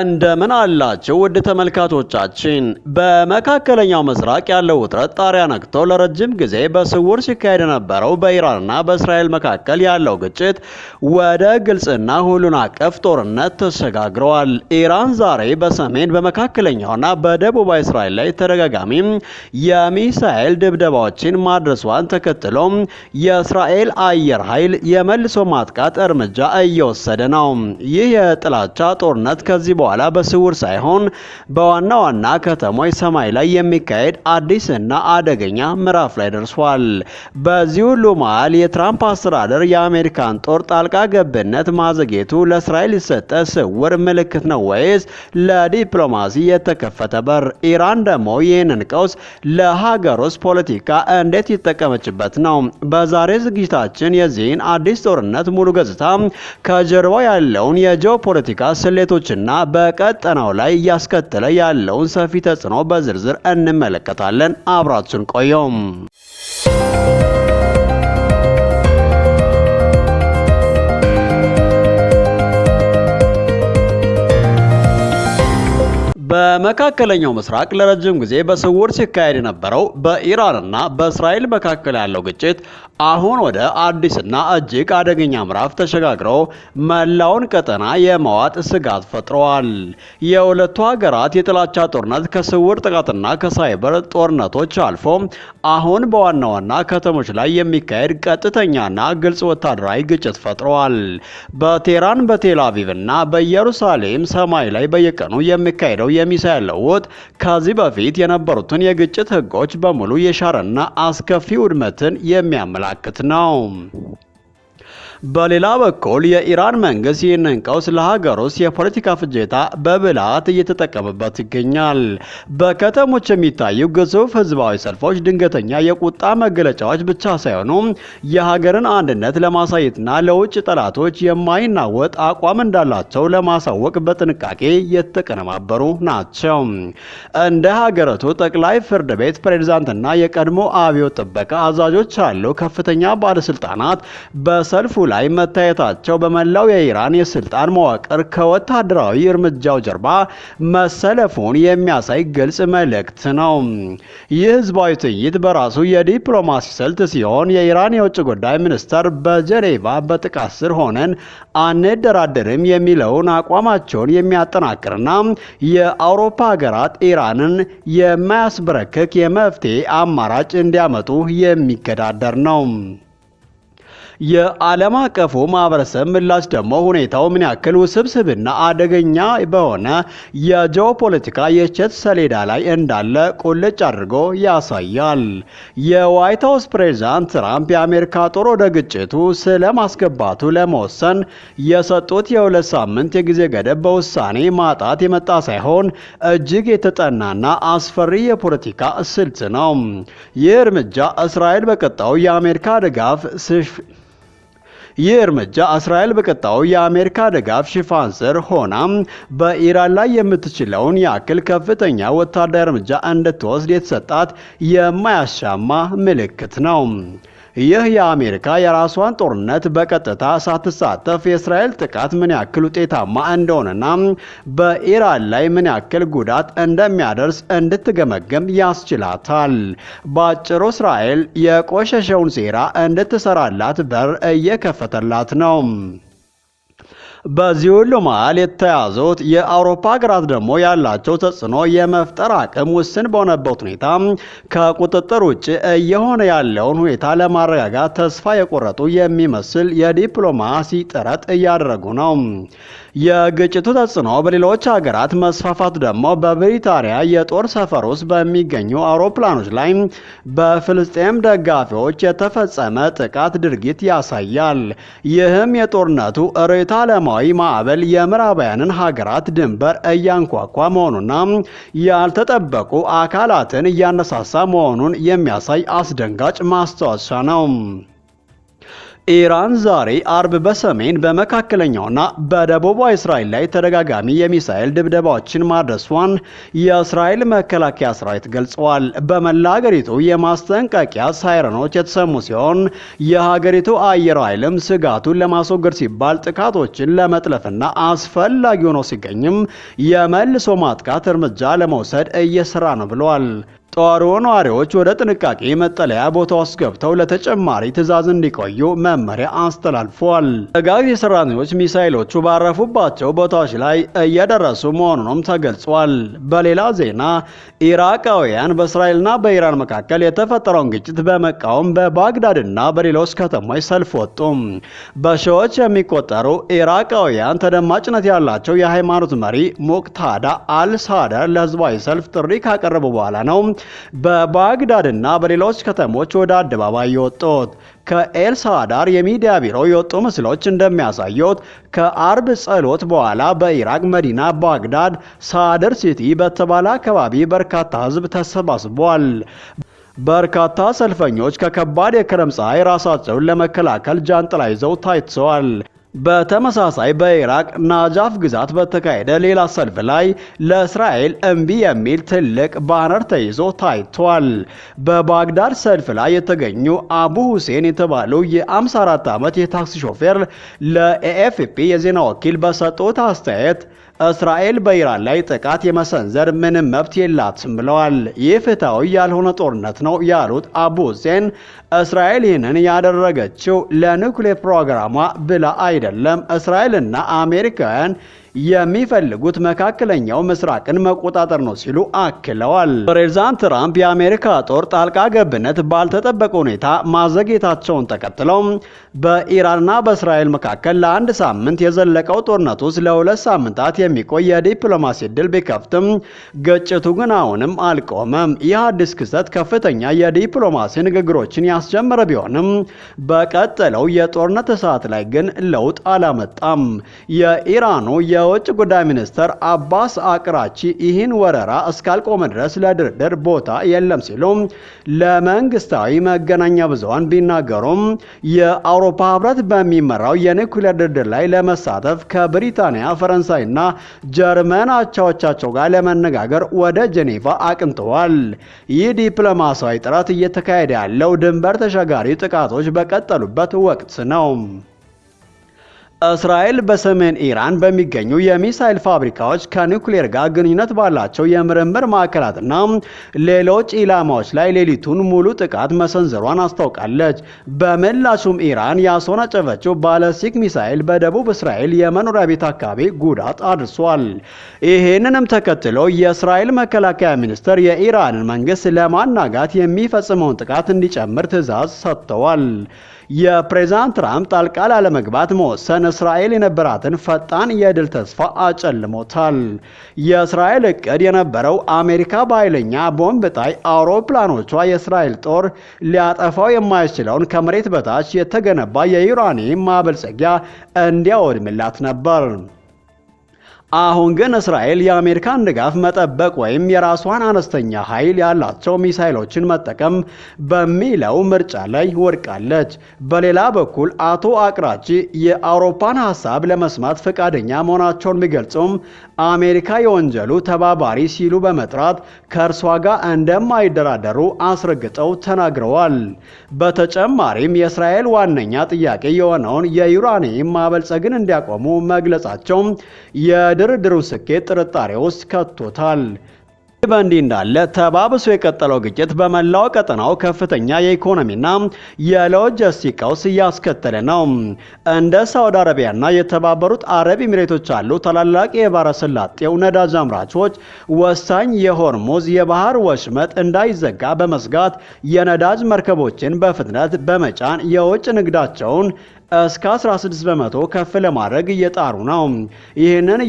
እንደምን አላችሁ ውድ ተመልካቾቻችን። በመካከለኛው ምስራቅ ያለው ውጥረት ጣሪያ ነክቶ ለረጅም ጊዜ በስውር ሲካሄድ የነበረው በኢራንና በእስራኤል መካከል ያለው ግጭት ወደ ግልጽና ሁሉን አቀፍ ጦርነት ተሸጋግረዋል። ኢራን ዛሬ በሰሜን በመካከለኛውና በደቡባዊ እስራኤል ላይ ተደጋጋሚ የሚሳኤል ድብደባዎችን ማድረሷን ተከትሎ የእስራኤል አየር ኃይል የመልሶ ማጥቃት እርምጃ እየወሰደ ነው። ይህ የጥላቻ ጦርነት ከዚህ በኋላ በስውር ሳይሆን በዋና ዋና ከተሞች ሰማይ ላይ የሚካሄድ አዲስና አደገኛ ምዕራፍ ላይ ደርሷል። በዚህ ሁሉ መሃል የትራምፕ አስተዳደር የአሜሪካን ጦር ጣልቃ ገብነት ማዘግየቱ ለእስራኤል የሰጠ ስውር ምልክት ነው ወይስ ለዲፕሎማሲ የተከፈተ በር? ኢራን ደግሞ ይህንን ቀውስ ለሀገር ውስጥ ፖለቲካ እንዴት ይጠቀመችበት ነው? በዛሬ ዝግጅታችን የዚህን አዲስ ጦርነት ሙሉ ገጽታ ከጀርባው ያለውን የጂኦፖለቲካ ስሌቶችና በቀጠናው ላይ እያስከተለ ያለውን ሰፊ ተጽዕኖ በዝርዝር እንመለከታለን። አብራችን ቆዩም። በመካከለኛው ምስራቅ ለረጅም ጊዜ በስውር ሲካሄድ የነበረው በኢራንና በእስራኤል መካከል ያለው ግጭት አሁን ወደ አዲስና እጅግ አደገኛ ምዕራፍ ተሸጋግሮ መላውን ቀጠና የመዋጥ ስጋት ፈጥረዋል። የሁለቱ ሀገራት የጥላቻ ጦርነት ከስውር ጥቃትና ከሳይበር ጦርነቶች አልፎ አሁን በዋና ዋና ከተሞች ላይ የሚካሄድ ቀጥተኛና ግልጽ ወታደራዊ ግጭት ፈጥረዋል። በቴህራን፣ በቴል አቪቭና በኢየሩሳሌም ሰማይ ላይ በየቀኑ የሚካሄደው የሚሳኤል ለውጥ ከዚህ በፊት የነበሩትን የግጭት ህጎች በሙሉ የሻረና አስከፊ ውድመትን የሚያመላክት ነው። በሌላ በኩል የኢራን መንግስት ይህንን ቀውስ ለሀገር ውስጥ የፖለቲካ ፍጆታ በብልሃት እየተጠቀመበት ይገኛል። በከተሞች የሚታዩ ግዙፍ ህዝባዊ ሰልፎች ድንገተኛ የቁጣ መገለጫዎች ብቻ ሳይሆኑ የሀገርን አንድነት ለማሳየትና ለውጭ ጠላቶች የማይናወጥ አቋም እንዳላቸው ለማሳወቅ በጥንቃቄ የተቀነባበሩ ናቸው። እንደ ሀገሪቱ ጠቅላይ ፍርድ ቤት ፕሬዝዳንትና የቀድሞ አብዮት ጥበቃ አዛዦች ያሉ ከፍተኛ ባለስልጣናት በሰልፉ ላይ መታየታቸው በመላው የኢራን የስልጣን መዋቅር ከወታደራዊ እርምጃው ጀርባ መሰለፉን የሚያሳይ ግልጽ መልእክት ነው። ይህ ህዝባዊ ትዕይንት በራሱ የዲፕሎማሲ ስልት ሲሆን የኢራን የውጭ ጉዳይ ሚኒስተር በጀኔቫ በጥቃት ስር ሆነን አንደራደርም የሚለውን አቋማቸውን የሚያጠናክርና የአውሮፓ ሀገራት ኢራንን የማያስበረክክ የመፍትሄ አማራጭ እንዲያመጡ የሚገዳደር ነው። የዓለም አቀፉ ማህበረሰብ ምላሽ ደግሞ ሁኔታው ምን ያክል ውስብስብና አደገኛ በሆነ የጂኦፖለቲካ የቸት ሰሌዳ ላይ እንዳለ ቁልጭ አድርጎ ያሳያል። የዋይት ሀውስ ፕሬዝዳንት ትራምፕ የአሜሪካ ጦር ወደ ግጭቱ ስለማስገባቱ ለመወሰን የሰጡት የ2 ሳምንት የጊዜ ገደብ በውሳኔ ማጣት የመጣ ሳይሆን እጅግ የተጠናና አስፈሪ የፖለቲካ ስልት ነው። ይህ እርምጃ እስራኤል በቀጣዩ የአሜሪካ ድጋፍ ሽፋን ስር ሆና በኢራን ላይ የምትችለውን ያክል ከፍተኛ ወታደራዊ እርምጃ እንድትወስድ የተሰጣት የማያሻማ ምልክት ነው። ይህ የአሜሪካ የራሷን ጦርነት በቀጥታ ሳትሳተፍ የእስራኤል ጥቃት ምን ያክል ውጤታማ እንደሆነና በኢራን ላይ ምን ያክል ጉዳት እንደሚያደርስ እንድትገመገም ያስችላታል። በአጭሩ እስራኤል የቆሸሸውን ሴራ እንድትሰራላት በር እየከፈተላት ነው። በዚህ ሁሉ መሃል የተያዙት የአውሮፓ ሀገራት ደግሞ ያላቸው ተጽዕኖ የመፍጠር አቅም ውስን በሆነበት ሁኔታ ከቁጥጥር ውጭ እየሆነ ያለውን ሁኔታ ለማረጋጋት ተስፋ የቆረጡ የሚመስል የዲፕሎማሲ ጥረት እያደረጉ ነው። የግጭቱ ተጽዕኖ በሌሎች ሀገራት መስፋፋት ደግሞ በብሪታንያ የጦር ሰፈር ውስጥ በሚገኙ አውሮፕላኖች ላይ በፍልስጤም ደጋፊዎች የተፈጸመ ጥቃት ድርጊት ያሳያል። ይህም የጦርነቱ ርዕዮተ ዓለማዊ ማዕበል የምዕራባውያንን ሀገራት ድንበር እያንኳኳ መሆኑና ያልተጠበቁ አካላትን እያነሳሳ መሆኑን የሚያሳይ አስደንጋጭ ማስታወሻ ነው። ኢራን ዛሬ አርብ በሰሜን በመካከለኛውና በደቡባዊ እስራኤል ላይ ተደጋጋሚ የሚሳኤል ድብደባዎችን ማድረሷን የእስራኤል መከላከያ ሰራዊት ገልጸዋል። በመላ ሀገሪቱ የማስጠንቀቂያ ሳይረኖች የተሰሙ ሲሆን የሀገሪቱ አየር ኃይልም ስጋቱን ለማስወገድ ሲባል ጥቃቶችን ለመጥለፍና አስፈላጊ ሆኖ ሲገኝም የመልሶ ማጥቃት እርምጃ ለመውሰድ እየሰራ ነው ብለዋል። ጦሩ ነዋሪዎች ወደ ጥንቃቄ መጠለያ ቦታ ውስጥ ገብተው ለተጨማሪ ትዕዛዝ እንዲቆዩ መመሪያ አስተላልፏል። ተጋዚ ሰራተኞች ሚሳኤሎቹ ባረፉባቸው ቦታዎች ላይ እየደረሱ መሆኑንም ተገልጿል። በሌላ ዜና ኢራቃውያን በእስራኤልና በኢራን መካከል የተፈጠረውን ግጭት በመቃወም በባግዳድና በሌሎች ከተሞች ሰልፍ ወጡ። በሺዎች የሚቆጠሩ ኢራቃውያን ተደማጭነት ያላቸው የሃይማኖት መሪ ሙቅታዳ አልሳደር ለህዝባዊ ሰልፍ ጥሪ ካቀረቡ በኋላ ነው በባግዳድና በሌሎች ከተሞች ወደ አደባባይ የወጡት። ከኤልሳዳር የሚዲያ ቢሮ የወጡ ምስሎች እንደሚያሳዩት ከአርብ ጸሎት በኋላ በኢራቅ መዲና ባግዳድ ሳድር ሲቲ በተባለ አካባቢ በርካታ ህዝብ ተሰባስቧል። በርካታ ሰልፈኞች ከከባድ የክረምት ፀሐይ ራሳቸውን ለመከላከል ጃንጥላ ይዘው ታይተዋል። በተመሳሳይ በኢራቅ ናጃፍ ግዛት በተካሄደ ሌላ ሰልፍ ላይ ለእስራኤል እምቢ የሚል ትልቅ ባነር ተይዞ ታይቷል። በባግዳድ ሰልፍ ላይ የተገኙ አቡ ሁሴን የተባሉ የ54 ዓመት የታክሲ ሾፌር ለኤኤፍፒ የዜና ወኪል በሰጡት አስተያየት እስራኤል በኢራን ላይ ጥቃት የመሰንዘር ምንም መብት የላትም ብለዋል። ይህ ፍትሐዊ ያልሆነ ጦርነት ነው ያሉት አቡ ሁሴን እስራኤል ይህንን ያደረገችው ለኒውክሌር ፕሮግራሟ ብላ አይደለም። እስራኤልና አሜሪካውያን የሚፈልጉት መካከለኛው ምስራቅን መቆጣጠር ነው ሲሉ አክለዋል። ፕሬዝዳንት ትራምፕ የአሜሪካ ጦር ጣልቃ ገብነት ባልተጠበቀ ሁኔታ ማዘግየታቸውን ተከትለው በኢራንና በእስራኤል መካከል ለአንድ ሳምንት የዘለቀው ጦርነት ውስጥ ለሁለት ሳምንታት የሚቆይ የዲፕሎማሲ ድል ቢከፍትም ግጭቱ ግን አሁንም አልቆመም። ይህ አዲስ ክስተት ከፍተኛ የዲፕሎማሲ ንግግሮችን ያስጀመረ ቢሆንም በቀጠለው የጦርነት እሳት ላይ ግን ለውጥ አላመጣም። የኢራኑ የውጭ ጉዳይ ሚኒስትር አባስ አቅራቺ ይህን ወረራ እስካልቆመ ድረስ ለድርድር ቦታ የለም ሲሉ ለመንግስታዊ መገናኛ ብዙሃን ቢናገሩም የአውሮፓ ህብረት በሚመራው የኒውክሌር ድርድር ላይ ለመሳተፍ ከብሪታንያ፣ ፈረንሳይና ጀርመን አቻዎቻቸው ጋር ለመነጋገር ወደ ጄኔቫ አቅንተዋል። ይህ ዲፕሎማሲያዊ ጥረት እየተካሄደ ያለው ድንበር ተሻጋሪ ጥቃቶች በቀጠሉበት ወቅት ነው። እስራኤል በሰሜን ኢራን በሚገኙ የሚሳኤል ፋብሪካዎች ከኒውክሌር ጋር ግንኙነት ባላቸው የምርምር ማዕከላትና ሌሎች ኢላማዎች ላይ ሌሊቱን ሙሉ ጥቃት መሰንዘሯን አስታውቃለች። በምላሹም ኢራን ያስወነጨፈችው ባለስቲክ ሚሳኤል በደቡብ እስራኤል የመኖሪያ ቤት አካባቢ ጉዳት አድርሷል። ይህንንም ተከትሎ የእስራኤል መከላከያ ሚኒስትር የኢራንን መንግስት ለማናጋት የሚፈጽመውን ጥቃት እንዲጨምር ትዕዛዝ ሰጥተዋል። የፕሬዝዳንት ትራምፕ ጣልቃ ላለመግባት መወሰን እስራኤል የነበራትን ፈጣን የድል ተስፋ አጨልሞታል። የእስራኤል እቅድ የነበረው አሜሪካ በኃይለኛ ቦምብ ጣይ አውሮፕላኖቿ የእስራኤል ጦር ሊያጠፋው የማይችለውን ከመሬት በታች የተገነባ የዩራኒየም ማበልጸጊያ እንዲያወድምላት ነበር። አሁን ግን እስራኤል የአሜሪካን ድጋፍ መጠበቅ ወይም የራሷን አነስተኛ ኃይል ያላቸው ሚሳኤሎችን መጠቀም በሚለው ምርጫ ላይ ወድቃለች። በሌላ በኩል አቶ አቅራቺ የአውሮፓን ሀሳብ ለመስማት ፈቃደኛ መሆናቸውን ቢገልጹም አሜሪካ የወንጀሉ ተባባሪ ሲሉ በመጥራት ከእርሷ ጋር እንደማይደራደሩ አስረግጠው ተናግረዋል። በተጨማሪም የእስራኤል ዋነኛ ጥያቄ የሆነውን የዩራኒየም ማበልጸግን እንዲያቆሙ መግለጻቸው የድርድሩን ስኬት ጥርጣሬ ውስጥ ከቶታል። በእንዲህ እንዳለ ተባብሶ የቀጠለው ግጭት በመላው ቀጠናው ከፍተኛ የኢኮኖሚና የሎጂስቲክ ቀውስ እያስከተለ ነው። እንደ ሳውዲ አረቢያና የተባበሩት አረብ ኤሚሬቶች ያሉ ታላላቅ የባህረ ሰላጤው ነዳጅ አምራቾች ወሳኝ የሆርሙዝ የባህር ወሽመጥ እንዳይዘጋ በመስጋት የነዳጅ መርከቦችን በፍጥነት በመጫን የውጭ ንግዳቸውን እስከ 16 በመቶ ከፍ ለማድረግ እየጣሩ ነው። ይህንን